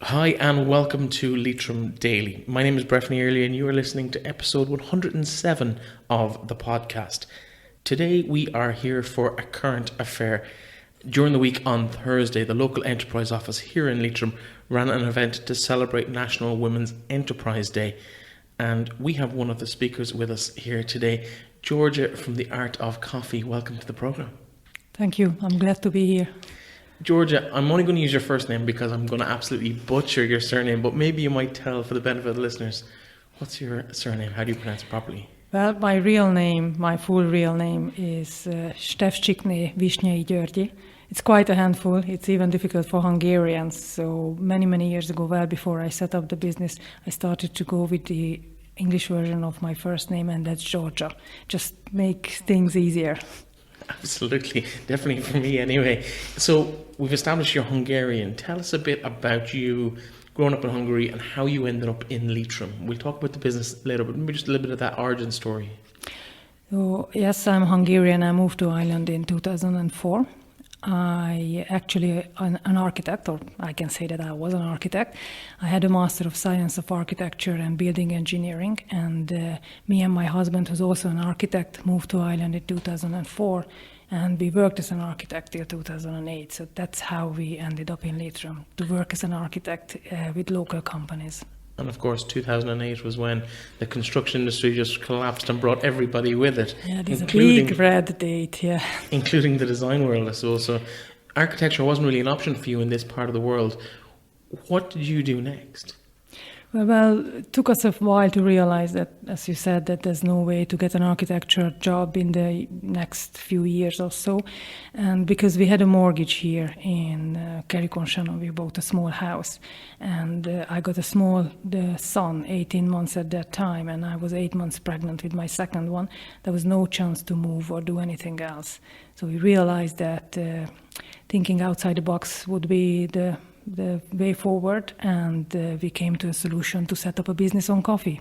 Hi and welcome to Leitrim Daily. My name is Breffney Early and you are listening to episode 107 of the podcast. Today we are here for a current affair. During the week on Thursday, the Local Enterprise Office here in Leitrim ran an event to celebrate National Women's Enterprise Day. And we have one of the speakers with us here today, Georgia from the Art of Coffee. Welcome to the programme. Thank you. I'm glad to be here. Georgia, I'm only going to use your first name because I'm going to absolutely butcher your surname, but maybe you might tell for the benefit of the listeners, what's your surname? How do you pronounce it properly? Well, my full real name is Stefcsikné Visnyei Györgyi. It's quite a handful. It's even difficult for Hungarians. So many years ago, well before I set up the business, I started to go with the English version of my first name, and that's Georgia. Just make things easier. Absolutely, definitely for me anyway. So we've established you're Hungarian. Tell us a bit about you growing up in Hungary and how you ended up in Leitrim. We'll talk about the business later, but maybe just a little bit of that origin story. So, yes, I'm Hungarian. I moved to Ireland in 2004. I actually an architect, or I can say that I was an architect. I had a Master of Science of Architecture and Building Engineering, and me and my husband, who's also an architect, moved to Ireland in 2004, and we worked as an architect till 2008. So that's how we ended up in Leitrim, to work as an architect with local companies. And of course, 2008 was when the construction industry just collapsed and brought everybody with it. Yeah, there's a big red date, yeah. Including the design world, I suppose. So architecture wasn't really an option for you in this part of the world. What did you do next? Well, it took us a while to realize that, as you said, that there's no way to get an architecture job in the next few years or so. And because we had a mortgage here in Carrick on Shannon, we bought a small house. And I got the son, 18 months at that time, and I was 8 months pregnant with my second one. There was no chance to move or do anything else. So we realized that thinking outside the box would be the way forward, and we came to a solution to set up a business on coffee.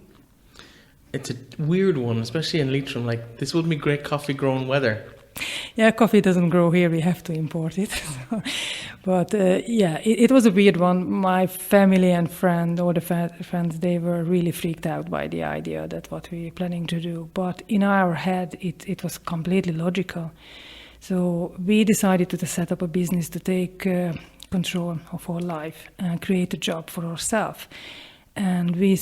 It's a weird one, especially in Leitrim. Like, this would be great coffee growing weather. Yeah, coffee doesn't grow here. We have to import it. But it was a weird one. My family and all the friends, they were really freaked out by the idea that what we were planning to do. But in our head, it was completely logical. So we decided to set up a business to take control of our life and create a job for ourselves. And we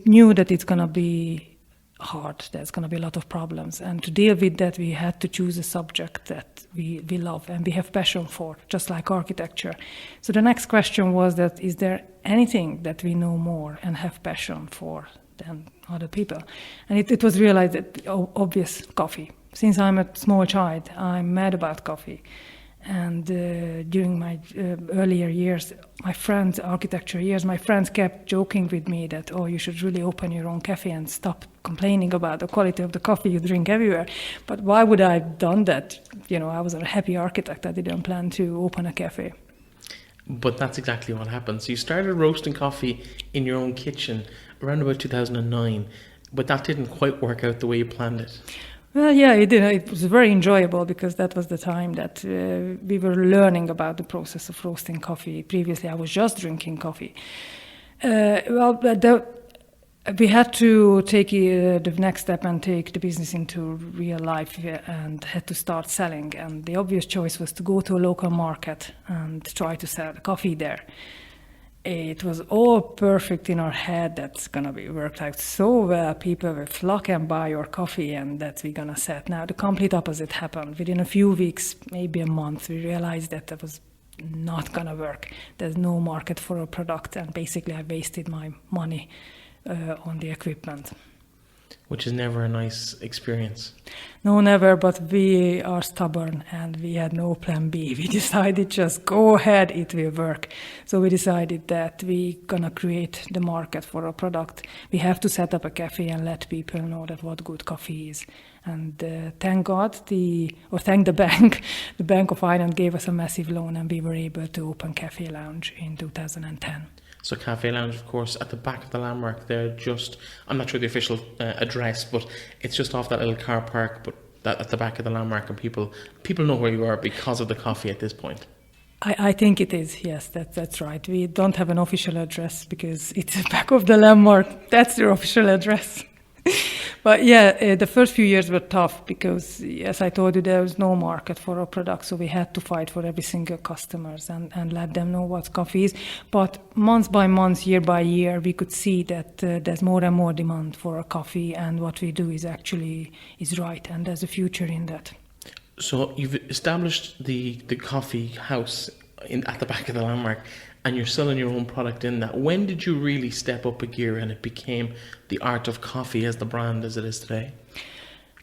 knew that it's going to be hard. There's going to be a lot of problems. And to deal with that, we had to choose a subject that we love and we have passion for, just like architecture. So the next question was that, is there anything that we know more and have passion for than other people? And it was realized that obvious, coffee. Since I'm a small child, I'm mad about coffee. And during my earlier years, architecture years, my friends kept joking with me that, you should really open your own cafe and stop complaining about the quality of the coffee you drink everywhere. But why would I have done that? I was a happy architect. I didn't plan to open a cafe. But that's exactly what happened. So you started roasting coffee in your own kitchen around about 2009, but that didn't quite work out the way you planned it. Well, yeah, it did. It was very enjoyable because that was the time that we were learning about the process of roasting coffee. Previously, I was just drinking coffee. We had to take the next step and take the business into real life and had to start selling. And the obvious choice was to go to a local market and try to sell coffee there. It was all perfect in our head. That's going to be worked out so well. People will flock and buy your coffee, and that we're going to sell. Now, the complete opposite happened. Within a few weeks, maybe a month, we realized that was not going to work. There's no market for a product, and basically I wasted my money on the equipment. Which is never a nice experience. No, never, but we are stubborn and we had no plan B. We decided just go ahead, it will work. So we decided that we're going to create the market for a product. We have to set up a cafe and let people know that what good coffee is. And thank God, thank the bank. The Bank of Ireland gave us a massive loan and we were able to open Cafe Lounge in 2010. So Cafe Lounge, of course, at the back of the landmark there, I'm not sure the official address, but it's just off that little car park, but at the back of the landmark, and people know where you are because of the coffee at this point. I think it is, yes, that's right. We don't have an official address because it's the back of the landmark. That's the official address. But yeah, the first few years were tough because, as I told you, there was no market for our product, so we had to fight for every single customers and let them know what coffee is. But month by month, year by year, we could see that there's more and more demand for our coffee, and what we do is actually is right, and there's a future in that. So you've established the coffee house at the back of the landmark, and you're selling your own product in that. When did you really step up a gear and it became the art of coffee as the brand as it is today?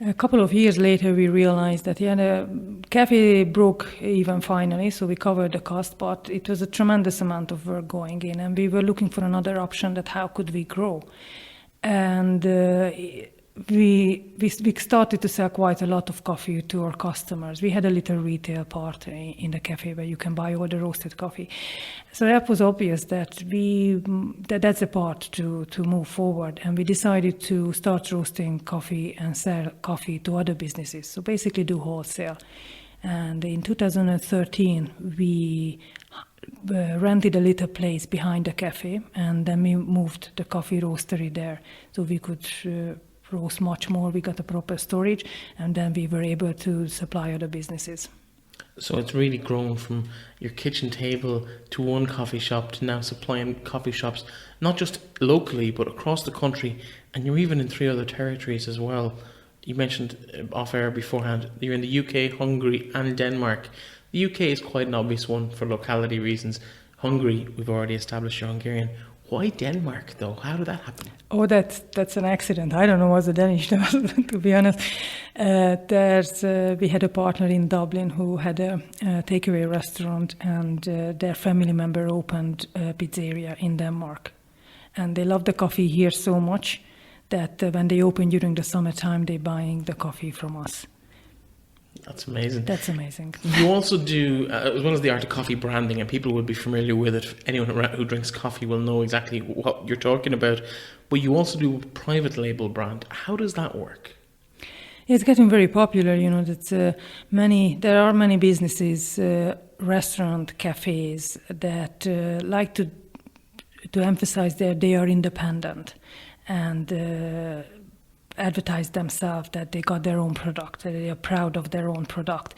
A couple of years later, we realized that the cafe broke even finally, so we covered the cost, but it was a tremendous amount of work going in, and we were looking for another option that how could we grow. And we started to sell quite a lot of coffee to our customers. We had a little retail part in the cafe where you can buy all the roasted coffee. So that was obvious that that's a part to move forward. And we decided to start roasting coffee and sell coffee to other businesses. So basically do wholesale. And in 2013, we rented a little place behind the cafe, and then we moved the coffee roastery there so we could roast much more. We got a proper storage, and then we were able to supply other businesses. So it's really grown from your kitchen table to one coffee shop to now supplying coffee shops, not just locally, but across the country. And you're even in 3 other territories as well. You mentioned off air beforehand, you're in the UK, Hungary and Denmark. The UK is quite an obvious one for locality reasons. Hungary, we've already established you're Hungarian. Why Denmark, though? How did that happen? Oh, that's an accident. I don't know what's the Danish, to be honest. We had a partner in Dublin who had a takeaway restaurant, and their family member opened a pizzeria in Denmark. And they loved the coffee here so much that when they open during the summertime, they're buying the coffee from us. That's amazing. That's amazing. You also do, as well as the art of coffee branding, and people will be familiar with it. Anyone who drinks coffee will know exactly what you're talking about. But you also do a private label brand. How does that work? It's getting very popular. That there are many businesses, restaurant, cafes that like to emphasize that they are independent and advertise themselves that they got their own product, that they are proud of their own product,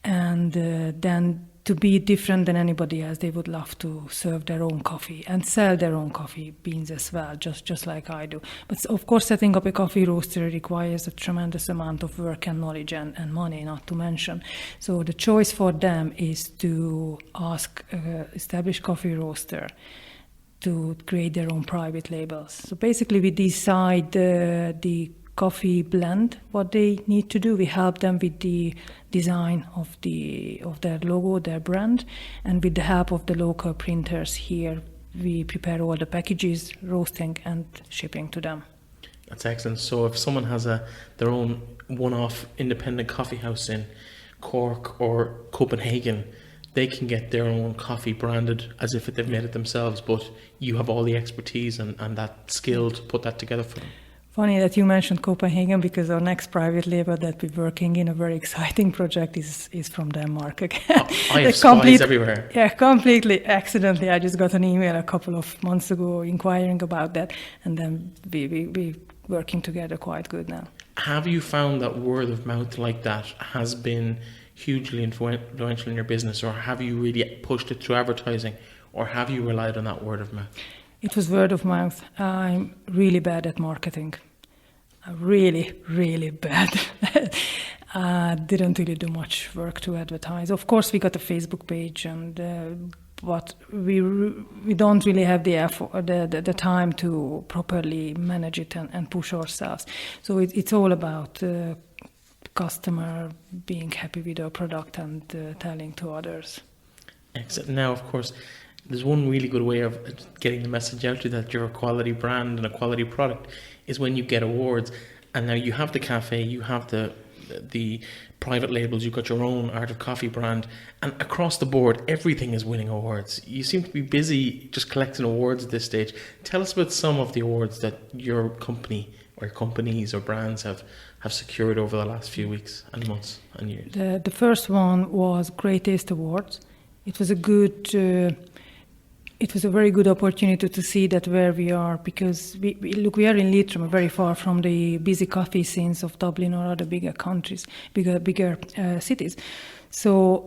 and then to be different than anybody else, they would love to serve their own coffee and sell their own coffee beans as well, just like I do. But of course, setting up a coffee roaster requires a tremendous amount of work and knowledge and money, not to mention. So the choice for them is to ask established coffee roaster to create their own private labels. So basically we decide the coffee blend, what they need to do. We help them with the design of their logo, their brand, and with the help of the local printers here, we prepare all the packages, roasting and shipping to them. That's excellent. So if someone has their own one-off independent coffee house in Cork or Copenhagen, they can get their own coffee branded as if they've made it themselves, but you have all the expertise and that skill to put that together for them. Funny that you mentioned Copenhagen, because our next private label that we're working in, a very exciting project, is from Denmark again. I have spies everywhere. Yeah, completely accidentally. I just got an email a couple of months ago inquiring about that, and then we working together quite good now. Have you found that word of mouth like that has been hugely influential in your business, or have you really pushed it through advertising, or have you relied on that word of mouth? It was word of mouth. I'm really bad at marketing. Really, really bad. Didn't really do much work to advertise. Of course, we got a Facebook page, but we don't really have the effort, the time to properly manage it and push ourselves. So it's all about customer being happy with our product and telling to others. Excellent. Now, of course, there's one really good way of getting the message out to that you're a quality brand and a quality product is when you get awards. And now you have the cafe, you have the private labels, you've got your own Art of Coffee brand, and across the board, everything is winning awards. You seem to be busy just collecting awards at this stage. Tell us about some of the awards that your company or companies or brands have secured over the last few weeks and months and years. The first one was Great Taste Awards. it was a good. It was a very good opportunity to see that where we are, because we are in Leitrim, very far from the busy coffee scenes of Dublin or other bigger countries, bigger cities. So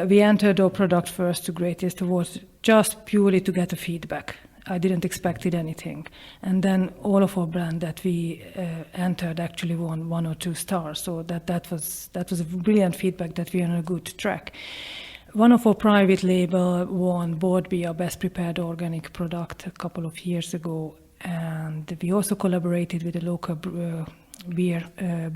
we entered our product first to Greatest Awards just purely to get a feedback. I didn't expect anything. And then all of our brand that we entered actually won 1 or 2 stars. So that was a brilliant feedback that we are on a good track. One of our private label won Board Beer Best Prepared Organic Product a couple of years ago. And we also collaborated with a local beer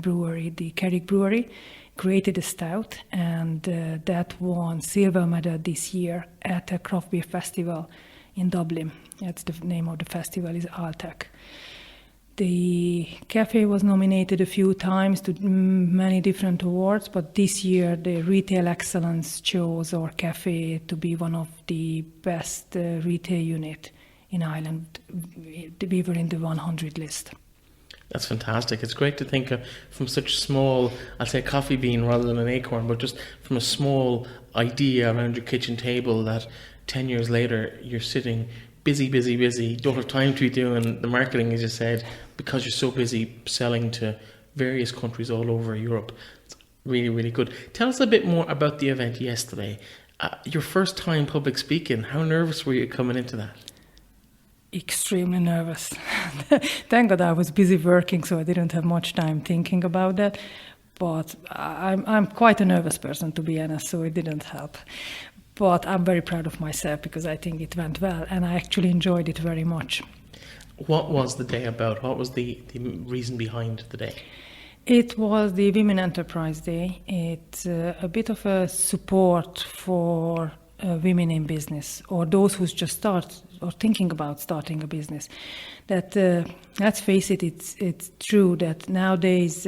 brewery, the Carrick brewery, created a stout, and that won silver medal this year at a craft beer festival in Dublin. That's the name of the festival, is Altec. The cafe was nominated a few times to many different awards, but this year the Retail Excellence chose our cafe to be one of the best retail unit in Ireland. We were in the 100 list. That's fantastic. It's great to think from such small, I'll say coffee bean rather than an acorn, but just from a small idea around your kitchen table that 10 years later you're sitting busy, don't have time to be doing the marketing, as you said, because you're so busy selling to various countries all over Europe. It's really, really good. Tell us a bit more about the event yesterday. Your first time public speaking, how nervous were you coming into that? Extremely nervous. Thank God I was busy working, so I didn't have much time thinking about that. But I'm quite a nervous person, to be honest, so it didn't help. But I'm very proud of myself because I think it went well, and I actually enjoyed it very much. What was the day about? What was the reason behind the day? It was the Women Enterprise Day. It's a bit of a support for women in business, or those who just start or thinking about starting a business. That let's face it, it's true that nowadays,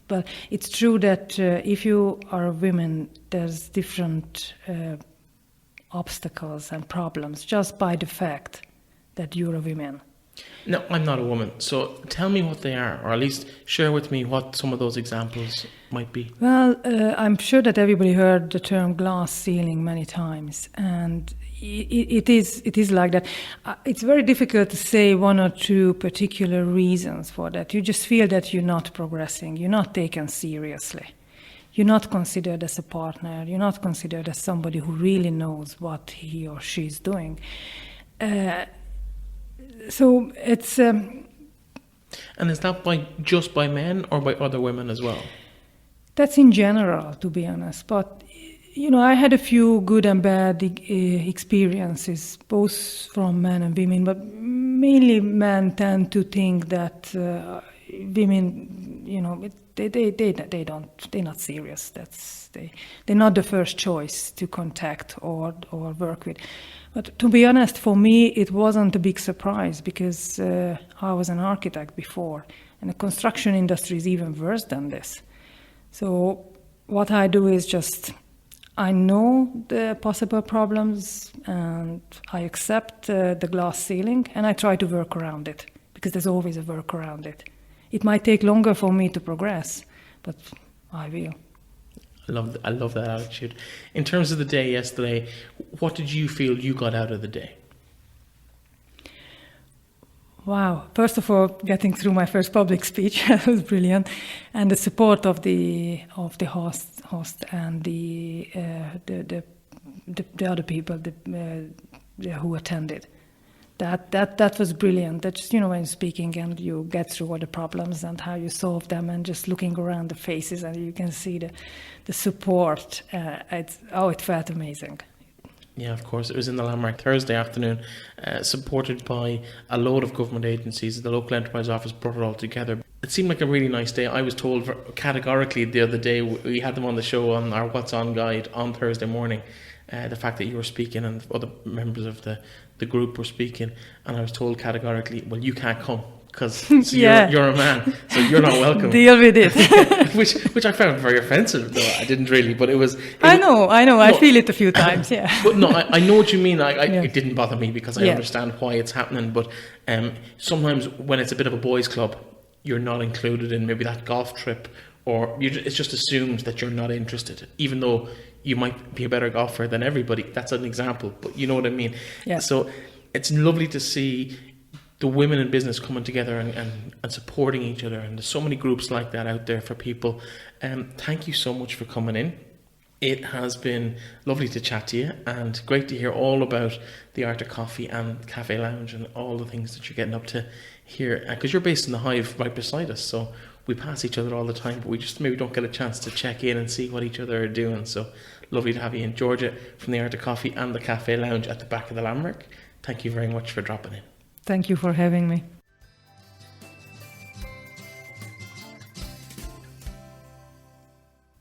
but it's true that if you are a woman, there's different obstacles and problems just by the fact that you're a woman. No, I'm not a woman. So tell me what they are, or at least share with me what some of those examples might be. Well, I'm sure that everybody heard the term glass ceiling many times, and it is like that. It's very difficult to say 1 or 2 particular reasons for that. You just feel that you're not progressing, you're not taken seriously. You're not considered as a partner, you're not considered as somebody who really knows what he or she is doing. So it's... And is that just by men or by other women as well? That's in general, to be honest. But, I had a few good and bad experiences, both from men and women, but mainly men tend to think that women, they're not serious. They're not the first choice to contact or work with. But to be honest, for me, it wasn't a big surprise because I was an architect before, and the construction industry is even worse than this. So what I do is I know the possible problems, and I accept the glass ceiling, and I try to work around it, because there's always a work around it. It might take longer for me to progress, but I will. I love that attitude. In terms of the day yesterday, what did you feel you got out of the day? Wow! First of all, getting through my first public speech was brilliant, and the support of the host and the other people who attended. That was brilliant. That just, when you're speaking and you get through all the problems and how you solve them, and just looking around the faces and you can see the support. It felt amazing. Yeah, of course. It was in the Landmark Thursday afternoon, supported by a load of government agencies. The Local Enterprise Office brought it all together. It seemed like a really nice day. I was told categorically the other day, we had them on the show on our What's On guide on Thursday morning, the fact that you were speaking and other members of the group were speaking, and I was told categorically, well, you can't come because you're a man, so you're not welcome. Deal with it. which I found very offensive, though I didn't really, but it was... I know, no, I feel it a few times, yeah. But no, I know what you mean. It didn't bother me because I understand why it's happening, but sometimes when it's a bit of a boys' club, you're not included in maybe that golf trip it's just assumed that you're not interested, even though you might be a better golfer than everybody. That's an example, but you know what I mean. Yeah. So it's lovely to see the women in business coming together and supporting each other, and there's so many groups like that out there for people. Thank you so much for coming in. It has been lovely to chat to you, and great to hear all about the Art of Coffee and Cafe Lounge and all the things that you're getting up to here. Because you're based in the Hive right beside us, so we pass each other all the time, but we just maybe don't get a chance to check in and see what each other are doing. So lovely to have you in. Georgia from the Art of Coffee and the Cafe Lounge at the back of the Landmark. Thank you very much for dropping in. Thank you for having me.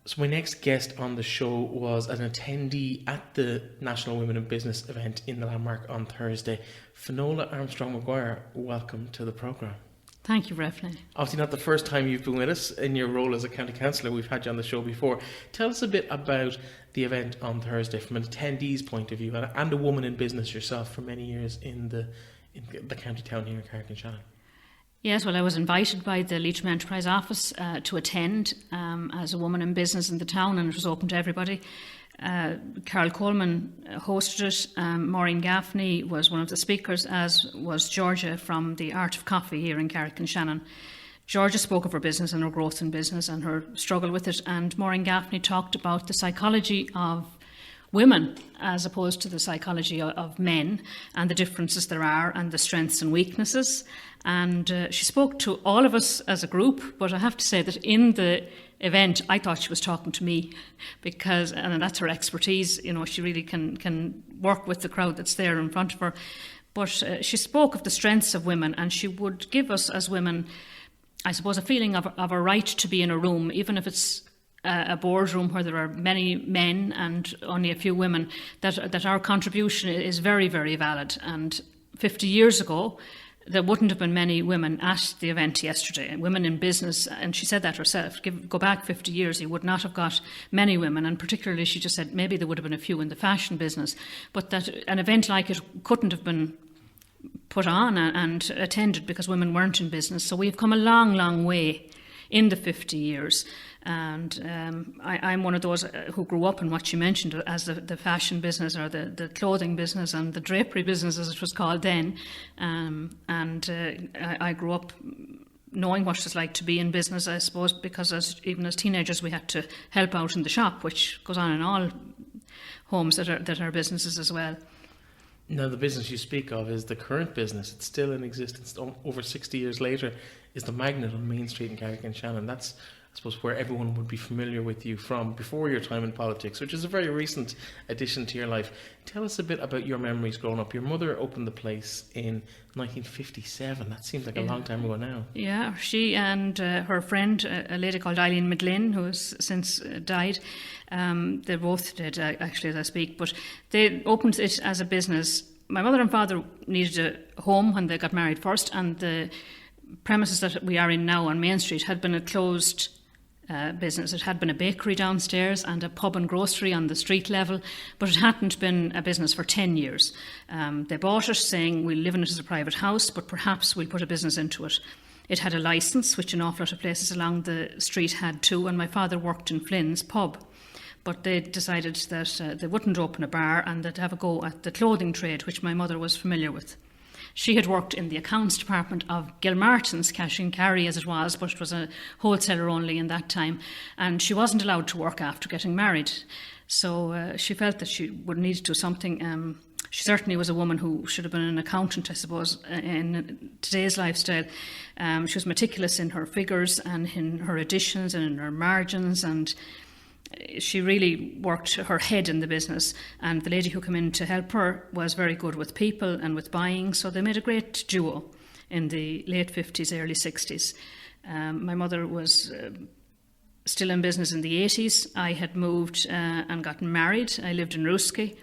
So my next guest on the show was an attendee at the National Women in Business event in the Landmark on Thursday. Finola Armstrong McGuire, welcome to the programme. Thank you, Reflin. Obviously not the first time you've been with us in your role as a county councillor. We've had you on the show before. Tell us a bit about the event on Thursday from an attendee's point of view, and a woman in business yourself for many years in the county town here in Carrick and Shannon. Yes, well, I was invited by the Leitrim Enterprise Office to attend as a woman in business in the town, and it was open to everybody. Carol Coleman hosted it. Maureen Gaffney was one of the speakers, as was Georgia from the Art of Coffee here in Carrick and Shannon. Georgia spoke of her business and her growth in business and her struggle with it, and Maureen Gaffney talked about the psychology of women as opposed to the psychology of men, and the differences there are and the strengths and weaknesses. And she spoke to all of us as a group, but I have to say that in the event I thought she was talking to me, because, and that's her expertise, you know, she really can work with the crowd that's there in front of her. But she spoke of the strengths of women, and she would give us as women, I suppose, a feeling of a right to be in a room, even if it's a boardroom where there are many men and only a few women, that our contribution is very, very valid. And 50 years ago, there wouldn't have been many women at the event yesterday, women in business, and she said that herself. Go back 50 years, you would not have got many women, and particularly she just said maybe there would have been a few in the fashion business, but that an event like it couldn't have been put on and attended because women weren't in business. So we've come a long, long way in the 50 years. And I'm one of those who grew up in what you mentioned as the fashion business, or the clothing business and the drapery business as it was called then. I grew up knowing what it was like to be in business, I suppose, because even as teenagers we had to help out in the shop, which goes on in all homes that are businesses as well. Now, the business you speak of is the current business. It's still in existence over 60 years later, is the Magnet on Main Street in Carrick and Shannon. That's, I suppose, where everyone would be familiar with you from before your time in politics, which is a very recent addition to your life. Tell us a bit about your memories growing up. Your mother opened the place in 1957. That seems like a long time ago now. Yeah, she and her friend, a lady called Eileen McGlynn, who has since died, they both did, actually, as I speak, but they opened it as a business. My mother and father needed a home when they got married first, and the premises that we are in now on Main Street had been a closed business. It had been a bakery downstairs and a pub and grocery on the street level, but it hadn't been a business for 10 years. They bought it saying we'll live in it as a private house, but perhaps we'll put a business into it. It had a licence, which an awful lot of places along the street had too, and my father worked in Flynn's pub. But they decided that they wouldn't open a bar and they'd have a go at the clothing trade, which my mother was familiar with. She had worked in the accounts department of Gilmartin's, cash and carry as it was, but it was a wholesaler only in that time. And she wasn't allowed to work after getting married. So she felt that she would need to do something. She certainly was a woman who should have been an accountant, I suppose, in today's lifestyle. She was meticulous in her figures and in her additions and in her margins, and she really worked her head in the business, and the lady who came in to help her was very good with people and with buying, so they made a great duo in the late 50s, early 60s. My mother was still in business in the 80s. I had moved and gotten married. I lived in Ruski.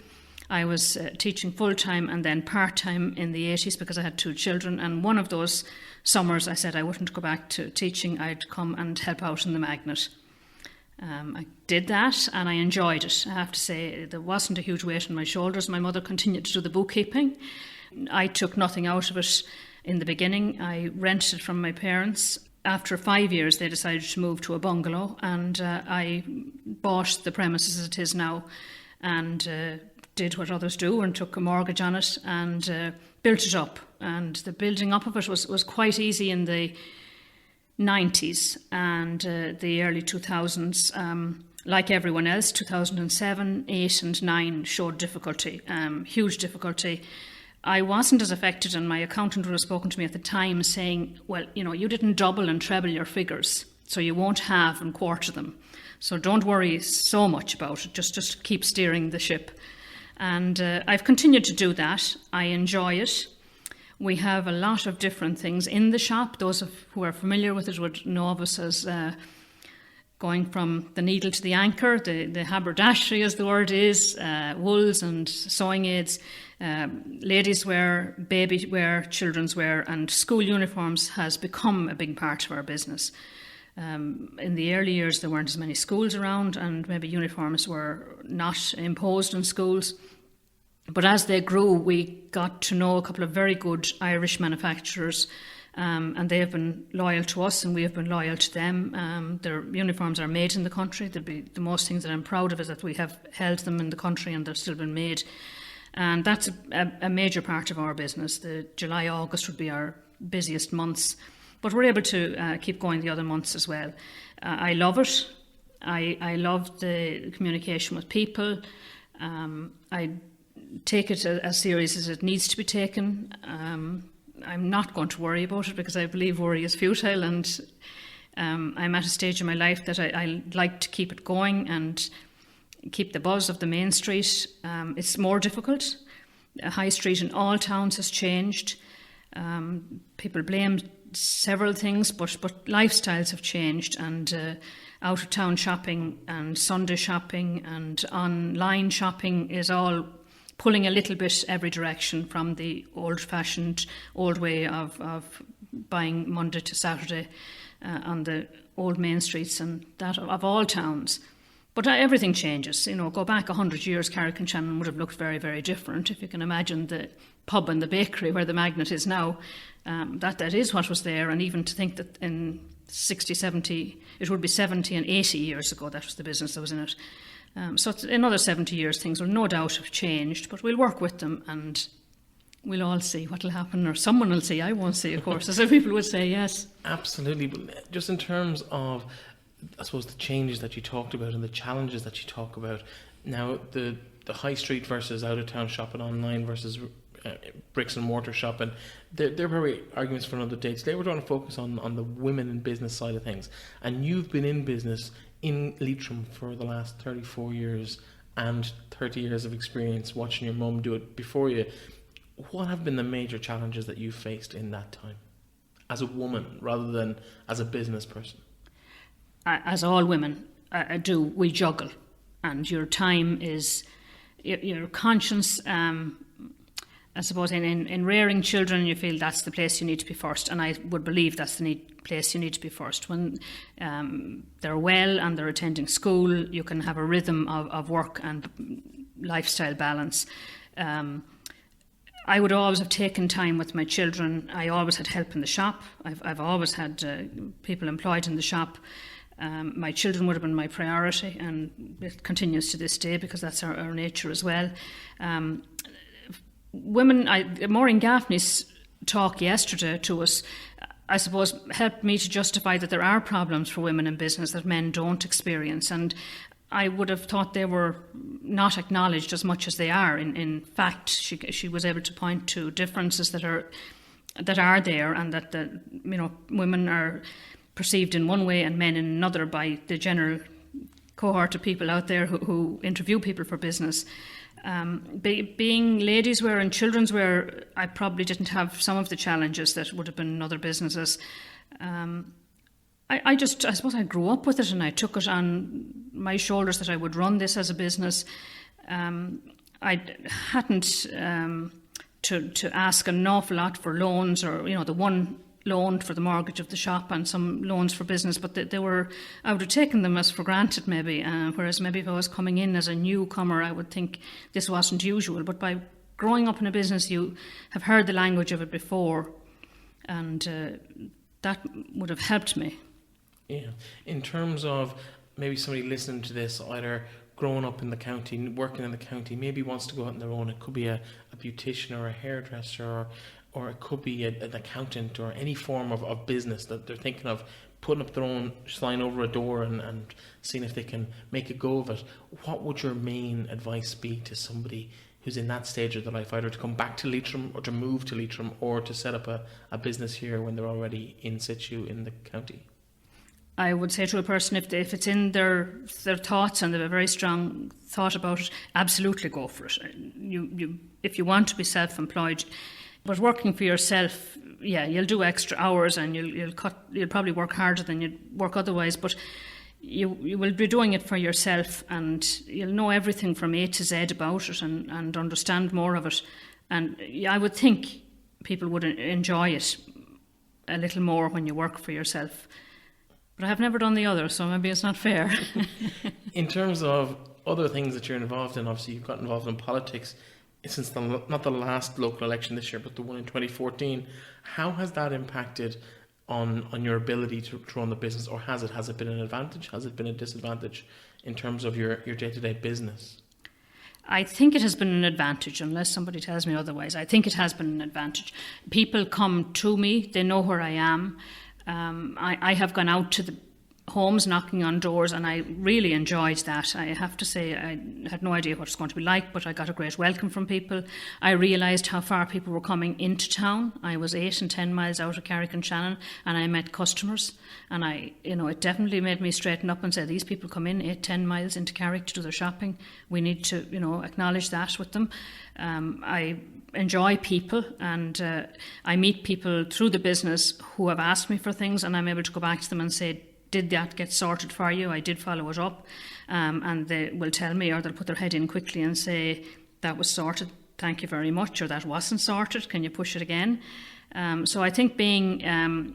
I was teaching full-time and then part-time in the 80s because I had 2 children, and one of those summers I said I wouldn't go back to teaching, I'd come and help out in the Magnet. I did that and I enjoyed it. I have to say, there wasn't a huge weight on my shoulders. My mother continued to do the bookkeeping. I took nothing out of it in the beginning. I rented from my parents. after 5 years, they decided to move to a bungalow, and I bought the premises as it is now, and did what others do and took a mortgage on it and built it up. And the building up of it was quite easy in the 90s and the early 2000s. Like everyone else, 2007, 8 and 9 showed difficulty, huge difficulty. I wasn't as affected, and my accountant would have spoken to me at the time saying, well, you didn't double and treble your figures, so you won't halve and quarter them. So don't worry so much about it, just keep steering the ship. And I've continued to do that. I enjoy it. We have a lot of different things in the shop. Those who are familiar with it would know of us as going from the needle to the anchor, the haberdashery as the word is, wools and sewing aids, ladies wear, baby wear, children's wear, and school uniforms has become a big part of our business. In the early years there weren't as many schools around, and maybe uniforms were not imposed in schools. But as they grew, we got to know a couple of very good Irish manufacturers, and they have been loyal to us and we have been loyal to them. Their uniforms are made in the country. The most things that I'm proud of is that we have held them in the country and they've still been made. And that's a major part of our business. The July, August would be our busiest months, but we're able to keep going the other months as well. I love it. I love the communication with people. I take it as serious as it needs to be taken. I'm not going to worry about it because I believe worry is futile, and I'm at a stage in my life that I like to keep it going and keep the buzz of the main street. It's more difficult. High Street in all towns has changed. People blame several things, but lifestyles have changed, and out of town shopping and Sunday shopping and online shopping is all pulling a little bit every direction from the old-fashioned old way of buying Monday to Saturday on the old main streets and that of all towns. But everything changes. Go back 100 years, Carrick and Shannon would have looked very, very different. If you can imagine the pub and the bakery where the Magnet is now, that is what was there. And even to think that in 60, 70, it would be 70 and 80 years ago, that was the business that was in it. So it's another 70 years, things will no doubt have changed, but we'll work with them and we'll all see what will happen, or someone will see. I won't see, of course, as people would say, yes. Absolutely. But just in terms of, I suppose, the changes that you talked about and the challenges that you talk about, now the high street versus out-of-town shopping, online versus bricks and mortar shopping, they're very arguments for another day. Today we're trying to focus on the women in business side of things. And you've been in business in Leitrim for the last 34 years and 30 years of experience watching your mum do it before you. What have been the major challenges that you've faced in that time as a woman rather than as a business person? As all women do, we juggle, and your time is your conscience. I suppose in rearing children, you feel that's the place you need to be first, and I would believe that's the place you need to be first. When they're well and they're attending school, you can have a rhythm of work and lifestyle balance. I would always have taken time with my children. I always had help in the shop. I've always had people employed in the shop. My children would have been my priority, and it continues to this day because that's our nature as well. Women, Maureen Gaffney's talk yesterday to us, I suppose, helped me to justify that there are problems for women in business that men don't experience, and I would have thought they were not acknowledged as much as they are. In fact, she was able to point to differences that are there, and that women are perceived in one way and men in another by the general cohort of people out there who interview people for business. Being ladies' wear and children's wear, I probably didn't have some of the challenges that would have been in other businesses. I suppose I grew up with it and I took it on my shoulders that I would run this as a business. I hadn't to ask an awful lot for loans, or the one loan for the mortgage of the shop and some loans for business, but I would have taken them as for granted maybe, whereas maybe if I was coming in as a newcomer I would think this wasn't usual. But by growing up in a business you have heard the language of it before, and that would have helped me. Yeah. In terms of maybe somebody listening to this, either growing up in the county, working in the county, maybe wants to go out on their own. It could be a beautician or a hairdresser, or it could be an accountant, or any form of business that they're thinking of putting up their own sign over a door and seeing if they can make a go of it. What would your main advice be to somebody who's in that stage of their life, either to come back to Leitrim or to move to Leitrim or to set up a business here when they're already in situ in the county? I would say to a person, if it's in their thoughts and they have a very strong thought about it, absolutely go for it. If you want to be self-employed, but working for yourself, yeah, you'll do extra hours and you'll probably work harder than you'd work otherwise, but you will be doing it for yourself, and you'll know everything from A to Z about it and understand more of it. And I would think people would enjoy it a little more when you work for yourself. But I have never done the other, so maybe it's not fair. In terms of other things that you're involved in, obviously you've got involved in politics since not the last local election this year, but the one in 2014. How has that impacted on your ability to run the business, or has it? Has it been an advantage? Has it been a disadvantage in terms of your day-to-day business? I think it has been an advantage, unless somebody tells me otherwise. I think it has been an advantage. People come to me, they know where I am. I have gone out to the homes knocking on doors, and I really enjoyed that. I have to say, I had no idea what it was going to be like, but I got a great welcome from people. I realised how far people were coming into town. I was 8 and 10 miles out of Carrick and Shannon, and I met customers, and it definitely made me straighten up and say, these people come in 8-10 miles into Carrick to do their shopping. We need to acknowledge that with them. I enjoy people, and I meet people through the business who have asked me for things, and I'm able to go back to them and say, did that get sorted for you? I did follow it up. And they will tell me, or they'll put their head in quickly and say, that was sorted, thank you very much, or that wasn't sorted, can you push it again? So I think being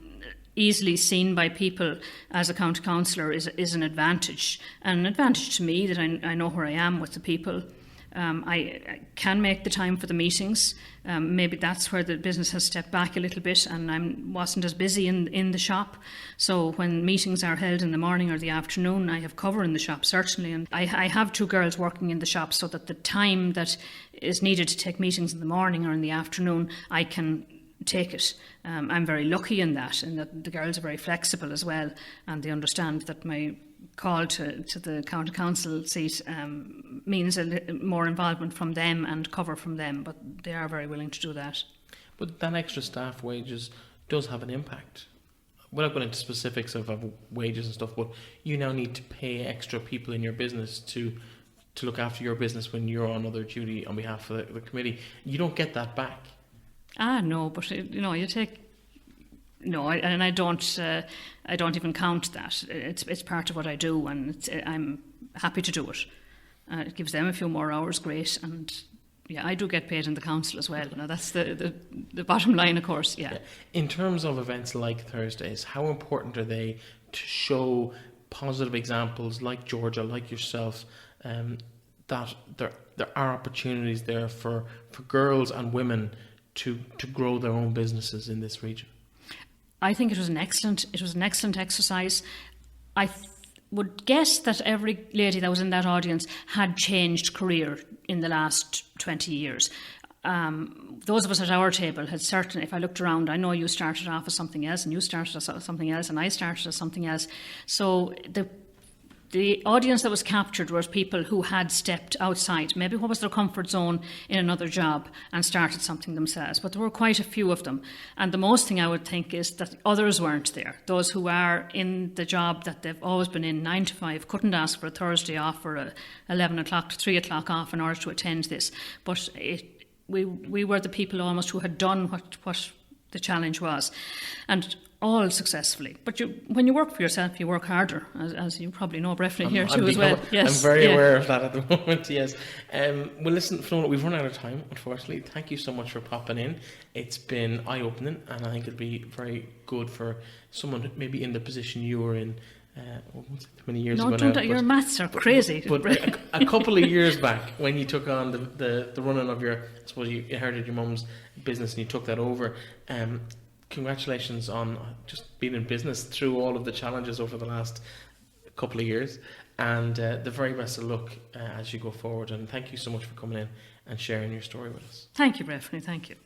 easily seen by people as a county councillor is an advantage. And an advantage to me that I know where I am with the people. I can make the time for the meetings. Maybe that's where the business has stepped back a little bit, and I wasn't as busy in the shop. So when meetings are held in the morning or the afternoon, I have cover in the shop, certainly. And I have 2 girls working in the shop, so that the time that is needed to take meetings in the morning or in the afternoon, I can take it. I'm very lucky in that the girls are very flexible as well, and they understand that my call to the county council seat means more involvement from them and cover from them, but they are very willing to do that. But that extra staff wages does have an impact. Without going into specifics of wages and stuff, but you now need to pay extra people in your business to look after your business when you're on other duty on behalf of the committee. You don't get that back. No, but you take. No, I don't even count that. It's part of what I do, and I'm happy to do it. It gives them a few more hours, great, and yeah, I do get paid in the council as well. Now that's the bottom line, of course. Yeah. In terms of events like Thursdays, how important are they to show positive examples like Georgia, like yourself, that there are opportunities there for girls and women to grow their own businesses in this region? I think it was an excellent exercise. I would guess that every lady that was in that audience had changed career in the last 20 years. Those of us at our table had certainly, if I looked around, I know you started off as something else, and you started as something else, and I started as something else. So the audience that was captured was people who had stepped outside, maybe what was their comfort zone in another job, and started something themselves. But there were quite a few of them. And the most thing I would think is that others weren't there. Those who are in the job that they've always been in, 9 to 5, couldn't ask for a Thursday off or a 11 o'clock to 3 o'clock off in order to attend this. But we were the people almost who had done what the challenge was. And all successfly. But when you work for yourself, you work harder, as you probably know, Breffney here too as well. Yes, I'm very aware of that at the moment, yes. Well, listen, Finola, we've run out of time, unfortunately. Thank you so much for popping in. It's been eye-opening, and I think it'd be very good for someone maybe in the position you were in many years ago now. Your maths are crazy. But a couple of years back, when you took on the running of your, I suppose you inherited your mum's business and you took that over, Congratulations on just being in business through all of the challenges over the last couple of years, and the very best of luck as you go forward. And thank you so much for coming in and sharing your story with us. Thank you, Breffney. Thank you.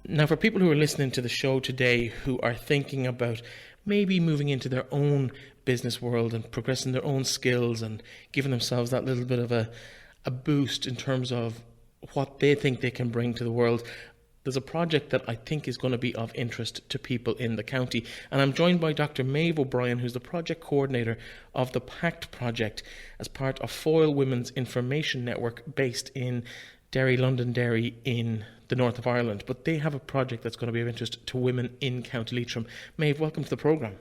Now, for people who are listening to the show today who are thinking about maybe moving into their own business world and progressing their own skills and giving themselves that little bit of a boost in terms of what they think they can bring to the world, there's a project that I think is going to be of interest to people in the county. And I'm joined by Dr. Maeve O'Brien, who's the project coordinator of the PACT project as part of Foyle Women's Information Network based in Derry, Londonderry in the north of Ireland. But they have a project that's going to be of interest to women in County Leitrim. Maeve, welcome to the programme.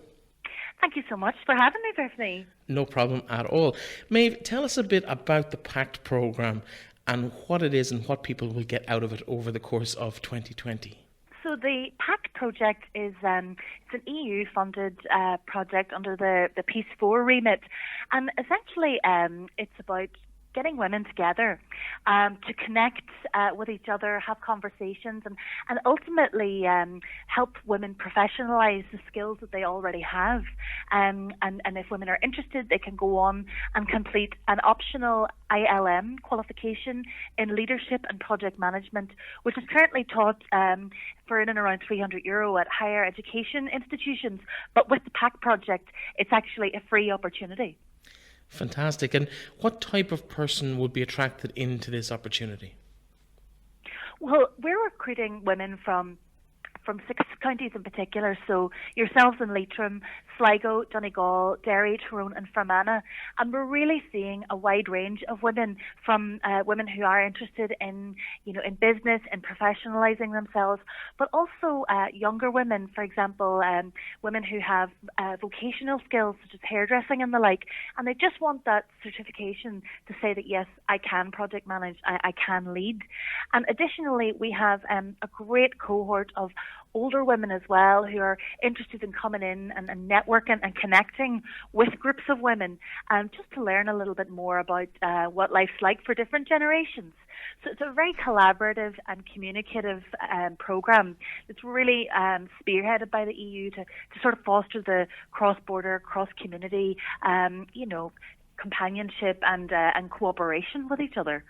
Thank you so much for having me, Breffney. No problem at all. Maeve, tell us a bit about the PACT programme and what it is and what people will get out of it over the course of 2020. So the PACT project is it's an EU-funded project under the Peace 4 remit, and essentially it's about getting women together to connect with each other, have conversations, and ultimately help women professionalise the skills that they already have. And if women are interested, they can go on and complete an optional ILM qualification in leadership and project management, which is currently taught for in and around €300 at higher education institutions. But with the PACT project, it's actually a free opportunity. Fantastic. And what type of person would be attracted into this opportunity? Well, we're recruiting women from 6 counties in particular, so yourselves in Leitrim, Sligo, Donegal, Derry, Tyrone and Fermanagh, and we're really seeing a wide range of women, from women who are interested in business and professionalising themselves, but also younger women, for example, women who have vocational skills such as hairdressing and the like, and they just want that certification to say that yes, I can project manage, I can lead. And additionally, we have a great cohort of older women as well who are interested in coming in and networking and connecting with groups of women, just to learn a little bit more about what life's like for different generations. So it's a very collaborative and communicative programme that's really spearheaded by the EU to sort of foster the cross-border, cross-community, companionship and cooperation with each other.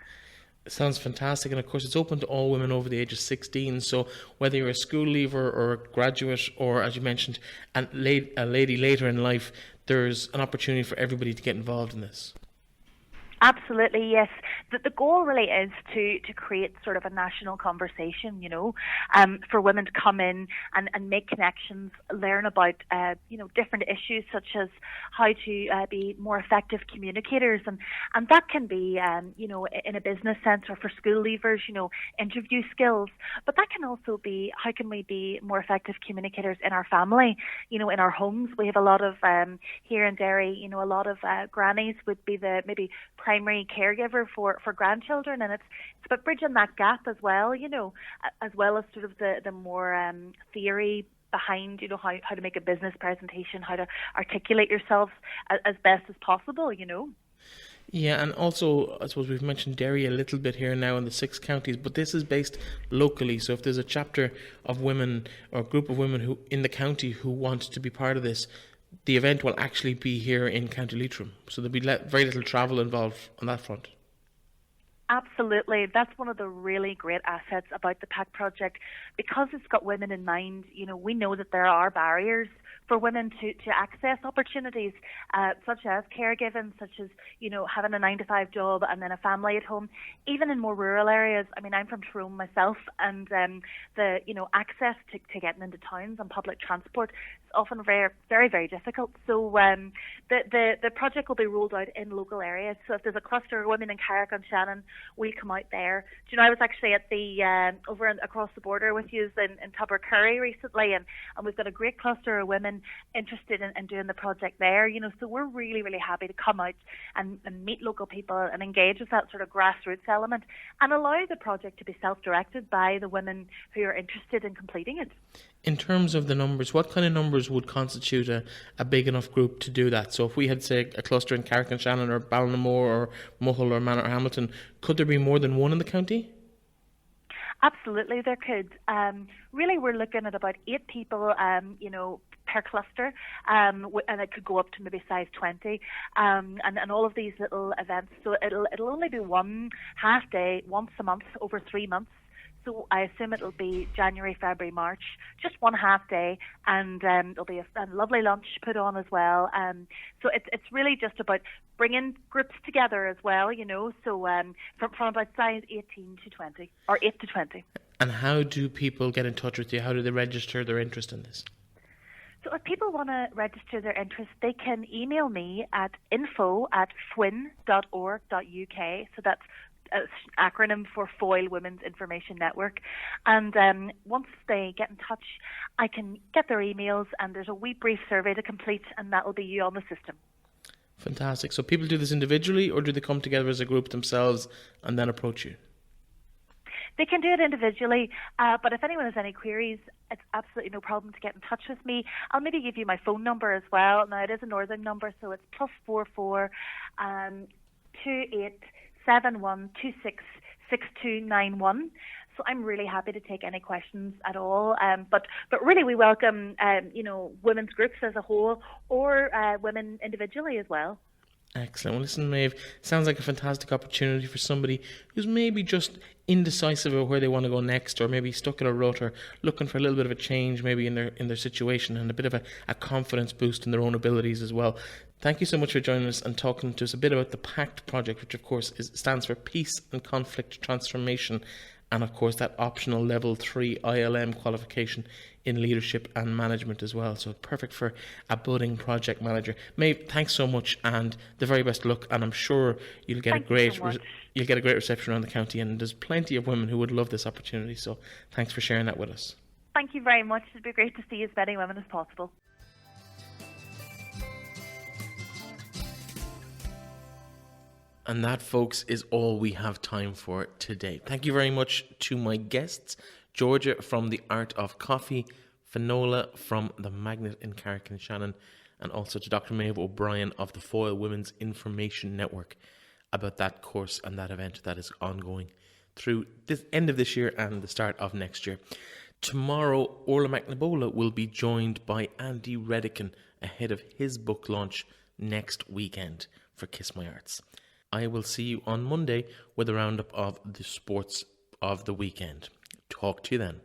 Sounds fantastic, and of course it's open to all women over the age of 16, so whether you're a school leaver or a graduate or, as you mentioned, a lady later in life, there's an opportunity for everybody to get involved in this. Absolutely, yes. The goal really is to create sort of a national conversation, for women to come in and make connections, learn about, different issues such as how to be more effective communicators. And that can be, in a business sense, or for school leavers, interview skills. But that can also be, how can we be more effective communicators in our family, in our homes? We have a lot of, here in Derry, a lot of grannies would be the maybe primary caregiver for grandchildren, and it's about bridging that gap as well, as well as sort of the more theory behind, how to make a business presentation, how to articulate yourself as best as possible, Yeah, and also, I suppose we've mentioned Derry a little bit here now in the 6 counties, but this is based locally. So if there's a chapter of women or a group of women who in the county who want to be part of this, the event will actually be here in County Leitrim. So there'll be very little travel involved on that front. Absolutely. That's one of the really great assets about the PACT project. Because it's got women in mind, we know that there are barriers for women to access opportunities, such as caregiving, such as, having a 9-to-5 job and then a family at home. Even in more rural areas, I mean, I'm from Tyrone myself, and the access to getting into towns on public transport is often very, very, very difficult. So the project will be rolled out in local areas. So if there's a cluster of women in Carrick and Shannon, we'll come out there. Do you know, I was actually at the across the border with you in Cllr recently, and we've got a great cluster of women women interested in doing the project there, so we're really, really happy to come out and meet local people and engage with that sort of grassroots element and allow the project to be self-directed by the women who are interested in completing it. In terms of the numbers, what kind of numbers would constitute a big enough group to do that? So if we had, say, a cluster in Carrick and Shannon or Ballinamore or Muhull or Manor or Hamilton, could there be more than one in the county? Absolutely, there could. Really, we're looking at about 8 people, per cluster, and it could go up to maybe size 20, and all of these little events. So it'll only be one half day once a month over 3 months. So I assume it'll be January, February, March, just one half day, and there'll be a lovely lunch put on as well. So it's really just about bringing groups together as well, so from about size 18 to 20, or 8 to 20. And how do people get in touch with you? How do they register their interest in this? So if people want to register their interest, they can email me at info@fwin.org.uk. So that's acronym for Foyle Women's Information Network, and once they get in touch, I can get their emails, and there's a wee brief survey to complete, and that will be you on the system. Fantastic. So people do this individually, or do they come together as a group themselves and then approach you? They can do it individually, but if anyone has any queries, it's absolutely no problem to get in touch with me. I'll maybe give you my phone number as well. Now, it is a northern number, so it's +44 2871266291. So I'm really happy to take any questions at all. But really, we welcome women's groups as a whole, or women individually as well. Excellent. Well, listen, Maeve, sounds like a fantastic opportunity for somebody who's maybe just indecisive about where they want to go next, or maybe stuck in a rut, or looking for a little bit of a change maybe in their situation, and a bit of a confidence boost in their own abilities as well. Thank you so much for joining us and talking to us a bit about the PACT project, which of course stands for Peace and Conflict Transformation, and of course that optional level 3 ILM qualification in leadership and management as well. So perfect for a budding project manager. Maeve, thanks so much, and the very best of luck, and I'm sure you'll get a great reception around the county, and there's plenty of women who would love this opportunity. So thanks for sharing that with us. Thank you very much. It'd be great to see as many women as possible. And that, folks, is all we have time for today. Thank you very much to my guests, Georgia from the Art of Coffee, Finola from the Magnet in Carrick and Shannon, and also to Dr. Maeve O'Brien of the Foyle Women's Information Network about that course and that event that is ongoing through the end of this year and the start of next year. Tomorrow, Orla McNabola will be joined by Andy Redican ahead of his book launch next weekend for Kiss My Arts. I will see you on Monday with a roundup of the sports of the weekend. Talk to you then.